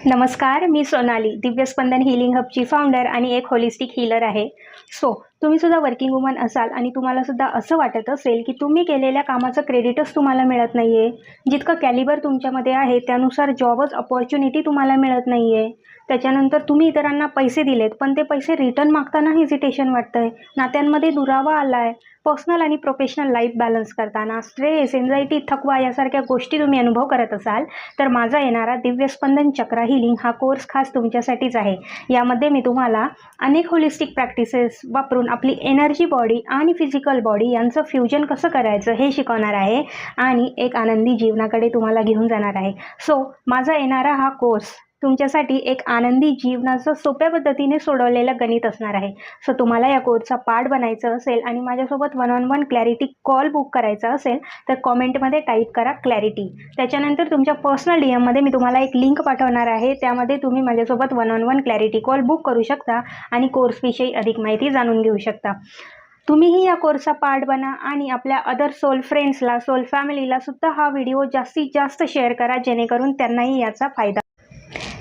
नमस्कार, मी Sonali, दिव्यस्पंदन healing हबची founder आणि एक होलिस्टिक हीलर आहे. तुम्ही सुद्धा वर्किंग वुमन असाल आणि तुम्हाला सुद्धा असं वाटत असेल की तुम्ही केलेल्या कामाचं क्रेडिटच तुम्हाला मिळत नाही आहे. जितकं कॅलिबर तुमच्यामध्ये आहे त्यानुसार जॉबच अपॉर्च्युनिटी तुम्हाला मिळत नाही आहे. त्याच्यानंतर तुम्ही इतरांना पैसे दिलेत, पण ते पैसे रिटर्न मागताना हेजिटेशन वाटतंय. नात्यांमध्ये दुरावा आला आहे. पर्सनल आणि प्रोफेशनल लाईफ बॅलन्स करताना स्ट्रेस, एन्झायटी, थकवा यासारख्या गोष्टी तुम्ही अनुभव करत असाल, तर माझा येणारा दिव्यस्पंदन चक्र हीलिंग हा कोर्स खास तुमच्यासाठीच आहे. यामध्ये मी तुम्हाला अनेक होलिस्टिक प्रॅक्टिसेस वापरून आपली एनर्जी बॉडी आणि फिजिकल बॉडी यांचं फ्युजन कसं करायचं हे शिकवणार आहे आणि एक आनंदी जीवनाकडे तुम्हाला घेऊन जाणार आहे. माझा येणारा हा कोर्स तुमच्यासाठी एक आनंदी जीवनाचं सोप्या पद्धतीने सोडवलेलं गणित असणार आहे. तुम्हाला या कोर्सचा पार्ट बनायचं असेल आणि माझ्यासोबत 1-on-1 क्लॅरिटी कॉल बुक करायचा असेल तर कॉमेंटमध्ये टाईप करा क्लॅरिटी. त्याच्यानंतर तुमच्या पर्सनल डीएममध्ये मी तुम्हाला एक लिंक पाठवणार आहे. त्यामध्ये तुम्ही माझ्यासोबत 1-on-1 क्लॅरिटी कॉल बुक करू शकता आणि कोर्सविषयी अधिक माहिती जाणून घेऊ शकता. तुम्हीही या कोर्सचा पार्ट बना आणि आपल्या अदर सोल फ्रेंड्सला, सोल फॅमिलीला सुद्धा हा व्हिडिओ जास्तीत जास्त शेअर करा, जेणेकरून त्यांनाही याचा फायदा